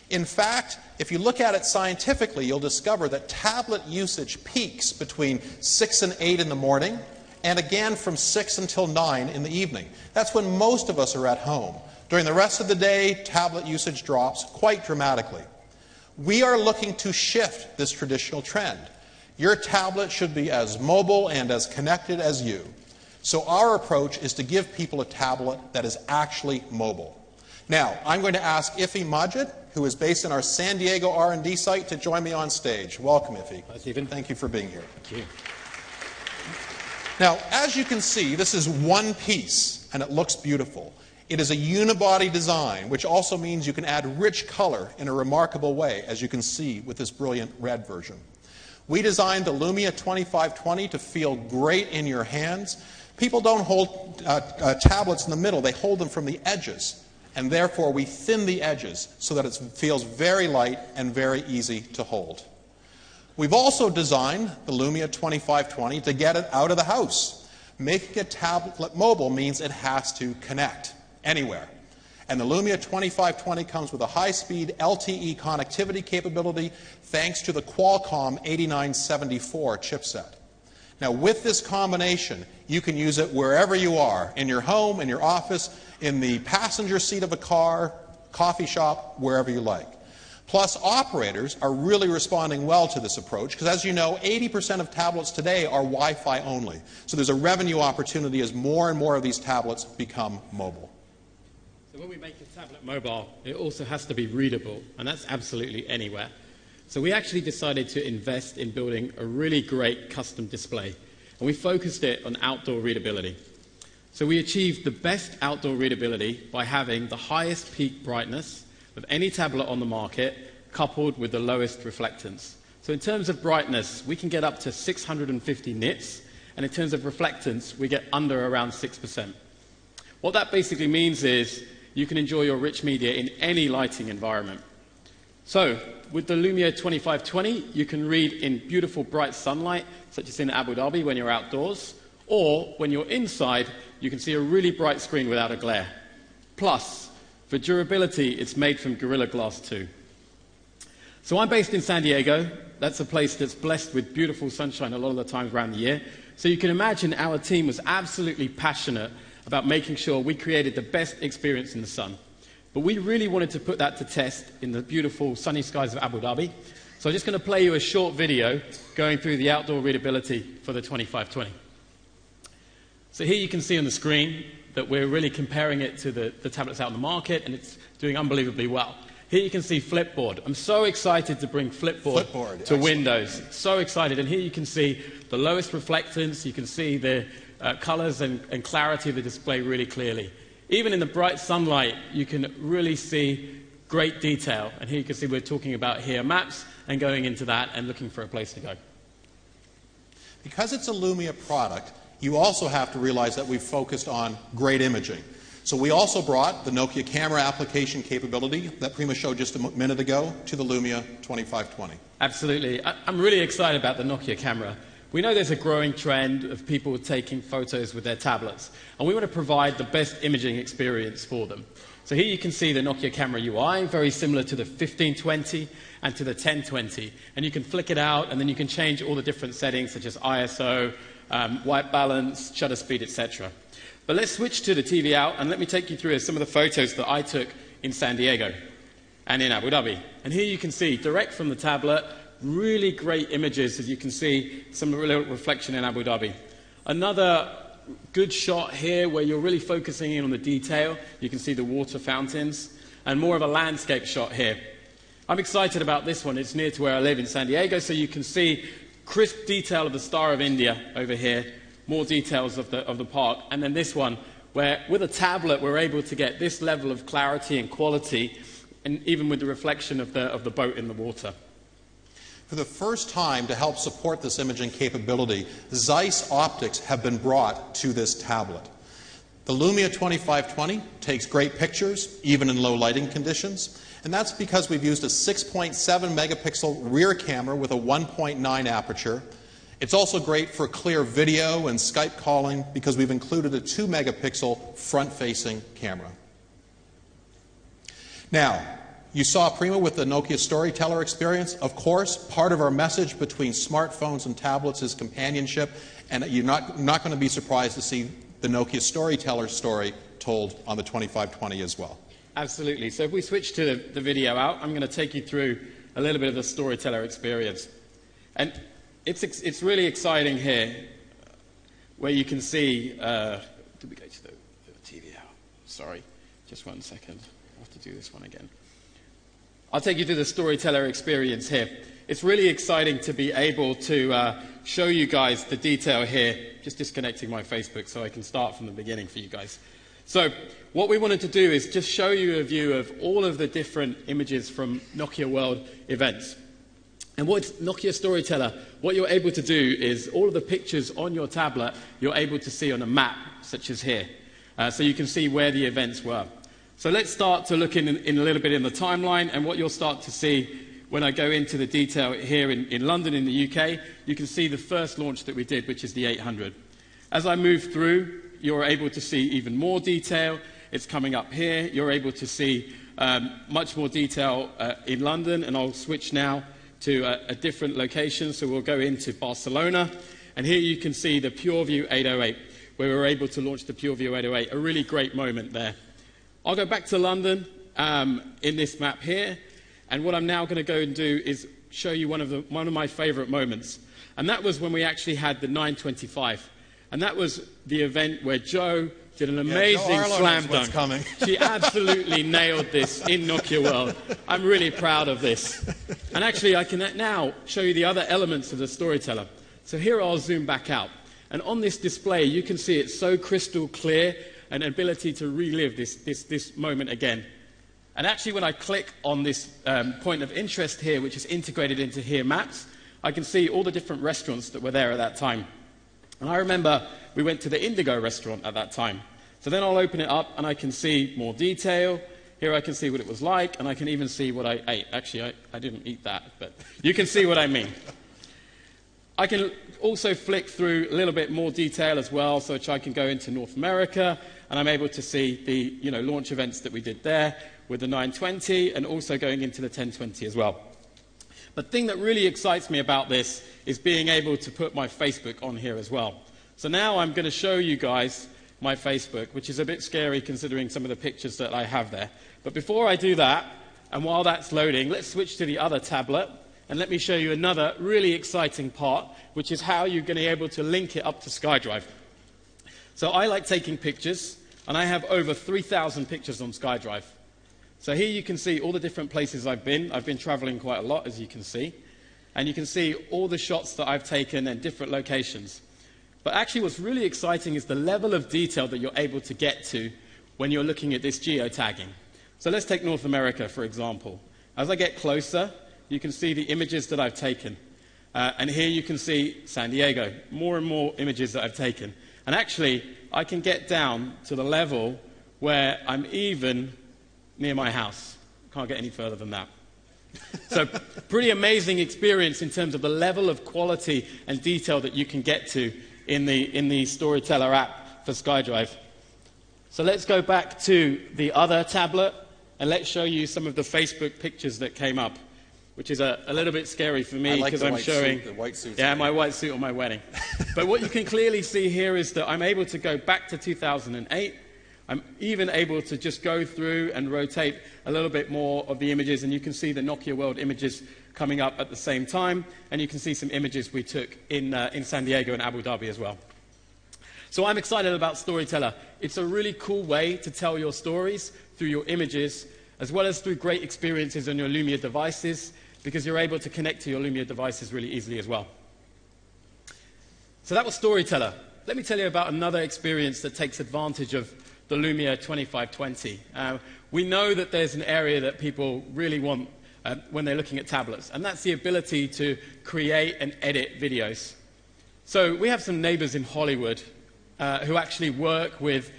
In fact, if you look at it scientifically, you'll discover that tablet usage peaks between 6 and 8 in the morning, and again from 6 until 9 in the evening. That's when most of us are at home. During the rest of the day, tablet usage drops quite dramatically. We are looking to shift this traditional trend. Your tablet should be as mobile and as connected as you. So our approach is to give people a tablet that is actually mobile. Now, I'm going to ask Iffy Majid, who is based in our San Diego R&D site, to join me on stage. Welcome, Iffy. Hi, Stephen. Thank you for being here. Thank you. Now, as you can see, this is one piece, and it looks beautiful. It is a unibody design, which also means you can add rich color in a remarkable way, as you can see with this brilliant red version. We designed the Lumia 2520 to feel great in your hands. People don't hold tablets in the middle. They hold them from the edges. And therefore, we thin the edges so that it feels very light and very easy to hold. We've also designed the Lumia 2520 to get it out of the house. Making a tablet mobile means it has to connect anywhere. And the Lumia 2520 comes with a high-speed LTE connectivity capability thanks to the Qualcomm 8974 chipset. Now, with this combination, you can use it wherever you are, in your home, in your office, in the passenger seat of a car, coffee shop, wherever you like. Plus, operators are really responding well to this approach because, as you know, 80% of tablets today are Wi-Fi only. So there's a revenue opportunity as more and more of these tablets become mobile. So when we make a tablet mobile, it also has to be readable, and that's absolutely anywhere. So we actually decided to invest in building a really great custom display, and we focused it on outdoor readability. So we achieved the best outdoor readability by having the highest peak brightness of any tablet on the market, coupled with the lowest reflectance. So in terms of brightness, we can get up to 650 nits, and in terms of reflectance, we get under around 6%. What that basically means is you can enjoy your rich media in any lighting environment. So with the Lumia 2520, you can read in beautiful bright sunlight, such as in Abu Dhabi when you're outdoors, or when you're inside, you can see a really bright screen without a glare. Plus, for durability, it's made from Gorilla Glass 2. So I'm based in San Diego. That's a place that's blessed with beautiful sunshine a lot of the times around the year. So you can imagine our team was absolutely passionate about making sure we created the best experience in the sun. But we really wanted to put that to test in the beautiful sunny skies of Abu Dhabi. So I'm just going to play you a short video going through the outdoor readability for the 2520. So here you can see on the screen that we're really comparing it to the tablets out in the market, and it's doing unbelievably well. Here you can see Flipboard. I'm so excited to bring Flipboard to Windows. So excited. And here you can see the lowest reflectance. You can see the colors and clarity of the display really clearly. Even in the bright sunlight, you can really see great detail. And here you can see we're talking about here maps and going into that and looking for a place to go. Because it's a Lumia product, you also have to realize that we've focused on great imaging. So we also brought the Nokia Camera application capability that Prima showed just a minute ago to the Lumia 2520. Absolutely. I'm really excited about the Nokia Camera. We know there's a growing trend of people taking photos with their tablets, and we want to provide the best imaging experience for them. So here you can see the Nokia Camera Ui, very similar to the 1520 and to the 1020. And you can flick it out, and then you can change all the different settings, such as ISO, white balance, shutter speed, etc. But let's switch to the TV out, and let me take you through some of the photos that I took in San Diego and in Abu Dhabi. And here you can see, direct from the tablet, really great images, as you can see, some real reflection in Abu Dhabi. Another good shot here where you're really focusing in on the detail. You can see the water fountains, and more of a landscape shot here. I'm excited about this one. It's near to where I live in San Diego, so you can see crisp detail of the Star of India over here, more details of the park, and then this one, where with a tablet we're able to get this level of clarity and quality, and even with the reflection of the boat in the water. For the first time, to help support this imaging capability, Zeiss optics have been brought to this tablet. The Lumia 2520 takes great pictures, even in low lighting conditions, and that's because we've used a 6.7 megapixel rear camera with a 1.9 aperture. It's also great for clear video and Skype calling because we've included a 2 megapixel front-facing camera. Now, you saw Prima with the Nokia Storyteller experience. Of course, part of our message between smartphones and tablets is companionship, and you're not going to be surprised to see the Nokia Storyteller story told on the 2520 as well. Absolutely. So if we switch to the video out, I'm going to take you through a little bit of the Storyteller experience. And it's really exciting here, where you can see, did we go to the TV out? Sorry, just 1 second. I'll have to do this one again. I'll take you through the Storyteller experience here. It's really exciting to be able to show you guys the detail here. Just disconnecting my Facebook so I can start from the beginning for you guys. So what we wanted to do is just show you a view of all of the different images from Nokia World events. And what Nokia Storyteller, what you're able to do is all of the pictures on your tablet you're able to see on a map, such as here. So you can see where the events were. So let's start to look in a little bit in the timeline, and what you'll start to see when I go into the detail here in London in the UK, you can see the first launch that we did, which is the 800. As I move through, you're able to see even more detail. It's coming up here. You're able to see much more detail in London, and I'll switch now to a different location. So we'll go into Barcelona, and here you can see the PureView 808, where we were able to launch the PureView 808, a really great moment there. I'll go back to London in this map here, and what I'm now going to go and do is show you one of my favourite moments, and that was when we actually had the 925, and that was the event where Jo did an amazing slam dunk. She absolutely nailed this in Nokia World. I'm really proud of this. And actually, I can now show you the other elements of the Storyteller. So here I'll zoom back out, and on this display you can see it's so crystal clear, an ability to relive this moment again. And actually, when I click on this point of interest here, which is integrated into here maps, I can see all the different restaurants that were there at that time. And I remember we went to the Indigo restaurant at that time. So then I'll open it up and I can see more detail. Here I can see what it was like, and I can even see what I ate. Actually, I didn't eat that, but you can see what I mean. I can also flicked through a little bit more detail as well, so I can go into North America, and I'm able to see the launch events that we did there with the 920, and also going into the 1020 as well. But the thing that really excites me about this is being able to put my Facebook on here as well. So now I'm going to show you guys my Facebook, which is a bit scary considering some of the pictures that I have there. But before I do that, and while that's loading, let's switch to the other tablet, and let me show you another really exciting part, which is how you're going to be able to link it up to SkyDrive. So I like taking pictures, and I have over 3,000 pictures on SkyDrive. So here you can see all the different places I've been. I've been traveling quite a lot, as you can see. And you can see all the shots that I've taken in different locations. But actually what's really exciting is the level of detail that you're able to get to when you're looking at this geotagging. So let's take North America, for example. As I get closer, you can see the images that I've taken. And here you can see San Diego, more and more images that I've taken. And actually, I can get down to the level where I'm even near my house. Can't get any further than that. So pretty amazing experience in terms of the level of quality and detail that you can get to in the Storyteller app for SkyDrive. So let's go back to the other tablet, and let's show you some of the Facebook pictures that came up, which is a little bit scary for me because I'm showing the white suit. Yeah, my white suit on my wedding. But what you can clearly see here is that I'm able to go back to 2008. I'm even able to just go through and rotate a little bit more of the images, and you can see the Nokia World images coming up at the same time, and you can see some images we took in San Diego and Abu Dhabi as well. So I'm excited about Storyteller. It's a really cool way to tell your stories through your images, as well as through great experiences on your Lumia devices, because you're able to connect to your Lumia devices really easily as well. So that was Storyteller. Let me tell you about another experience that takes advantage of the Lumia 2520. We know that there's an area that people really want when they're looking at tablets, and that's the ability to create and edit videos. So we have some neighbors in Hollywood who actually work with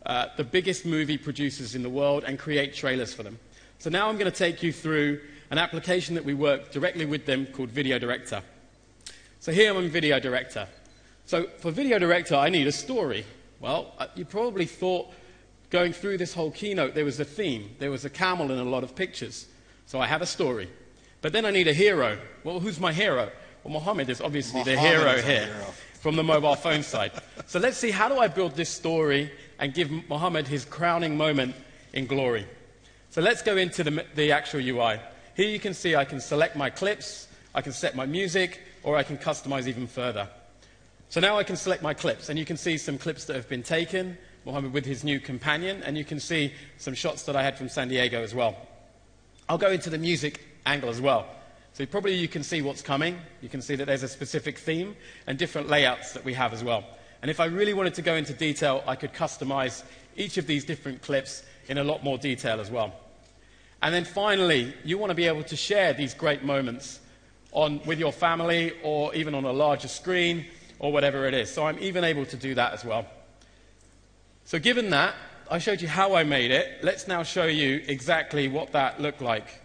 the biggest movie producers in the world and create trailers for them. So now I'm going to take you through an application that we work directly with them called Video Director. So here I'm in Video Director. So for Video Director, I need a story. Well, you probably thought going through this whole keynote there was a theme. There was a camel in a lot of pictures. So I have a story. But then I need a hero. Well, who's my hero? Well, Mohammed is obviously the hero here from the mobile phone side. So let's see, how do I build this story and give Mohammed his crowning moment in glory? So let's go into the actual UI. Here you can see I can select my clips, I can set my music, or I can customize even further. So now I can select my clips, and you can see some clips that have been taken, Mohammed with his new companion, and you can see some shots that I had from San Diego as well. I'll go into the music angle as well. So probably you can see what's coming. You can see that there's a specific theme and different layouts that we have as well. And if I really wanted to go into detail, I could customize each of these different clips in a lot more detail as well. And then finally, you want to be able to share these great moments with your family, or even on a larger screen, or whatever it is. So I'm even able to do that as well. So given that, I showed you how I made it. Let's now show you exactly what that looked like.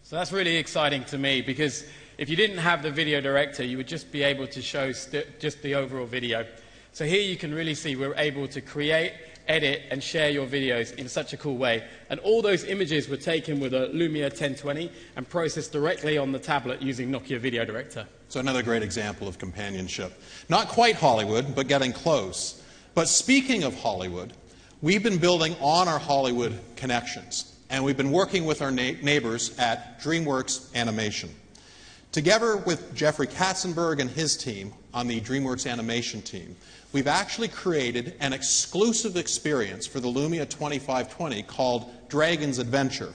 So that's really exciting to me, because if you didn't have the Video Director, you would just be able to show just the overall video. So here you can really see we're able to create, edit, and share your videos in such a cool way. And all those images were taken with a Lumia 1020 and processed directly on the tablet using Nokia Video Director. So another great example of companionship. Not quite Hollywood, but getting close. But speaking of Hollywood, we've been building on our Hollywood connections, and we've been working with our neighbors at DreamWorks Animation. Together with Jeffrey Katzenberg and his team on the DreamWorks animation team, we've actually created an exclusive experience for the Lumia 2520 called Dragon's Adventure.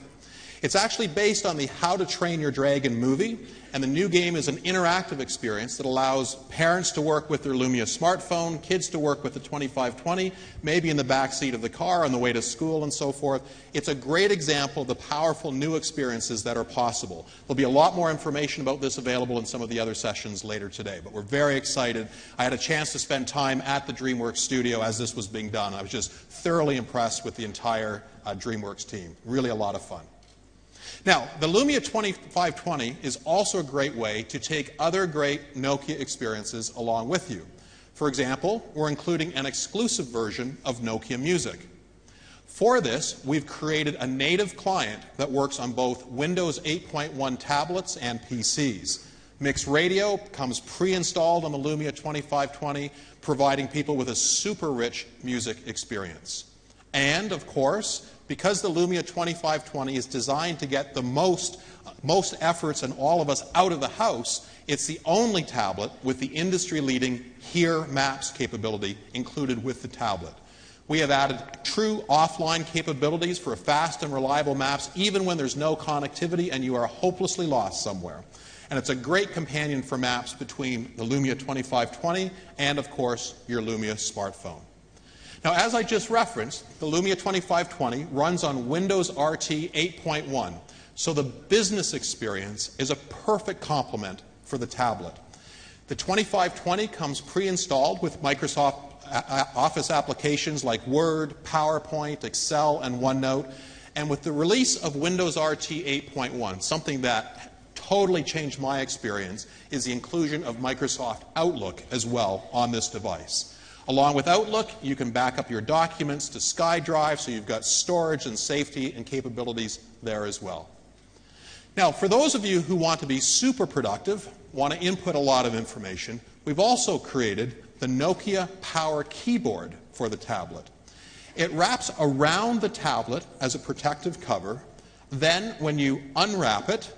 It's actually based on the How to Train Your Dragon movie, and the new game is an interactive experience that allows parents to work with their Lumia smartphone, kids to work with the 2520, maybe in the back seat of the car on the way to school and so forth. It's a great example of the powerful new experiences that are possible. There'll be a lot more information about this available in some of the other sessions later today, but we're very excited. I had a chance to spend time at the DreamWorks studio as this was being done. I was just thoroughly impressed with the entire DreamWorks team. Really a lot of fun. Now, the Lumia 2520 is also a great way to take other great Nokia experiences along with you. For example, we're including an exclusive version of Nokia Music. For this, we've created a native client that works on both Windows 8.1 tablets and PCs. Mixed radio comes pre-installed on the Lumia 2520, providing people with a super rich music experience. And, of course, because the Lumia 2520 is designed to get the most efforts and all of us out of the house, it's the only tablet with the industry-leading Here Maps capability included with the tablet. We have added true offline capabilities for fast and reliable maps, even when there's no connectivity and you are hopelessly lost somewhere. And it's a great companion for maps between the Lumia 2520 and, of course, your Lumia smartphone. Now, as I just referenced, the Lumia 2520 runs on Windows RT 8.1, so the business experience is a perfect complement for the tablet. The 2520 comes pre-installed with Microsoft Office applications like Word, PowerPoint, Excel, and OneNote, and with the release of Windows RT 8.1, something that totally changed my experience is the inclusion of Microsoft Outlook as well on this device. Along with Outlook, you can back up your documents to SkyDrive, so you've got storage and safety and capabilities there as well. Now, for those of you who want to be super productive, want to input a lot of information, we've also created the Nokia Power Keyboard for the tablet. It wraps around the tablet as a protective cover. Then, when you unwrap it,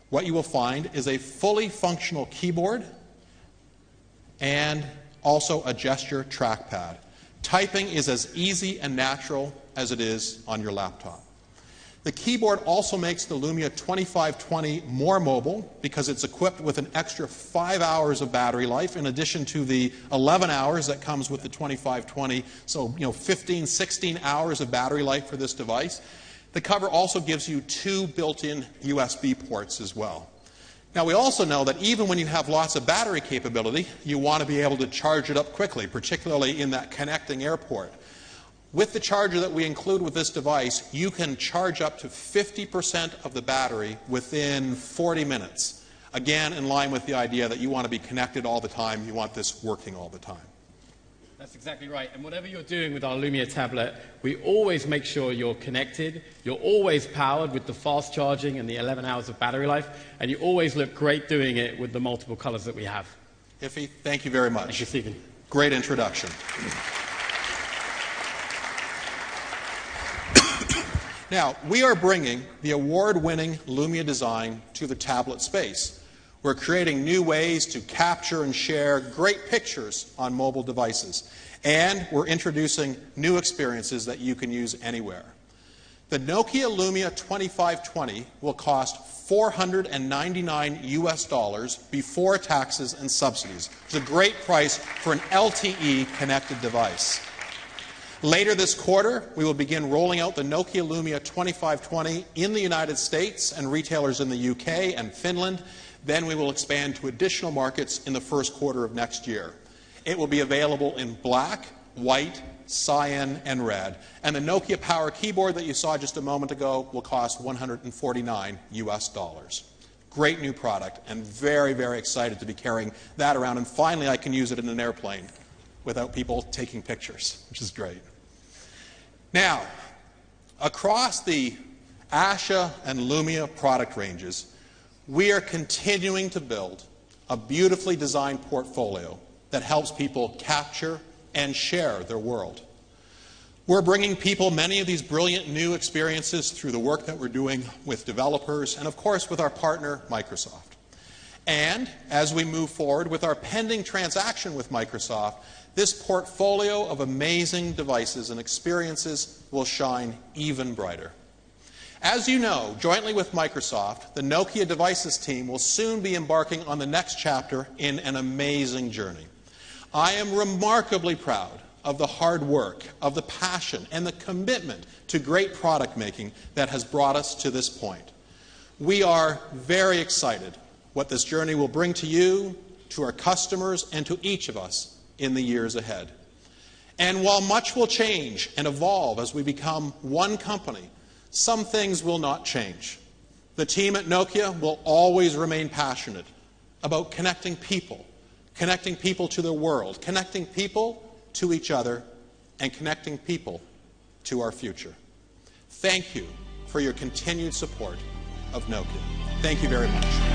what you will find is a fully functional keyboard and also a gesture trackpad. Typing is as easy and natural as it is on your laptop. The keyboard also makes the Lumia 2520 more mobile because it's equipped with an extra 5 hours of battery life in addition to the 11 hours that comes with the 2520, so 15, 16 hours of battery life for this device. The cover also gives you 2 built-in USB ports as well. Now, we also know that even when you have lots of battery capability, you want to be able to charge it up quickly, particularly in that connecting airport. With the charger that we include with this device, you can charge up to 50% of the battery within 40 minutes. Again, in line with the idea that you want to be connected all the time, you want this working all the time. That's exactly right. And whatever you're doing with our Lumia tablet, we always make sure you're connected, you're always powered with the fast charging and the 11 hours of battery life, and you always look great doing it with the multiple colors that we have. Iffy, thank you very much. Thank you, Stephen. Great introduction. Now, we are bringing the award-winning Lumia design to the tablet space. We're creating new ways to capture and share great pictures on mobile devices. And we're introducing new experiences that you can use anywhere. The Nokia Lumia 2520 will cost $499 US before taxes and subsidies. It's a great price for an LTE connected device. Later this quarter, we will begin rolling out the Nokia Lumia 2520 in the United States and retailers in the UK and Finland. Then we will expand to additional markets in the first quarter of next year. It will be available in black, white, cyan, and red. And the Nokia Power Keyboard that you saw just a moment ago will cost $149 US. Great new product, and very, very excited to be carrying that around. And finally, I can use it in an airplane without people taking pictures, which is great. Now, across the Asha and Lumia product ranges, we are continuing to build a beautifully designed portfolio that helps people capture and share their world. We're bringing people many of these brilliant new experiences through the work that we're doing with developers and, of course, with our partner, Microsoft. And as we move forward with our pending transaction with Microsoft, this portfolio of amazing devices and experiences will shine even brighter. As you know, jointly with Microsoft, the Nokia Devices team will soon be embarking on the next chapter in an amazing journey. I am remarkably proud of the hard work, of the passion, and the commitment to great product making that has brought us to this point. We are very excited what this journey will bring to you, to our customers, and to each of us in the years ahead. And while much will change and evolve as we become one company, some things will not change. The team at Nokia will always remain passionate about connecting people to the world, connecting people to each other, and connecting people to our future. Thank you for your continued support of Nokia. Thank you very much.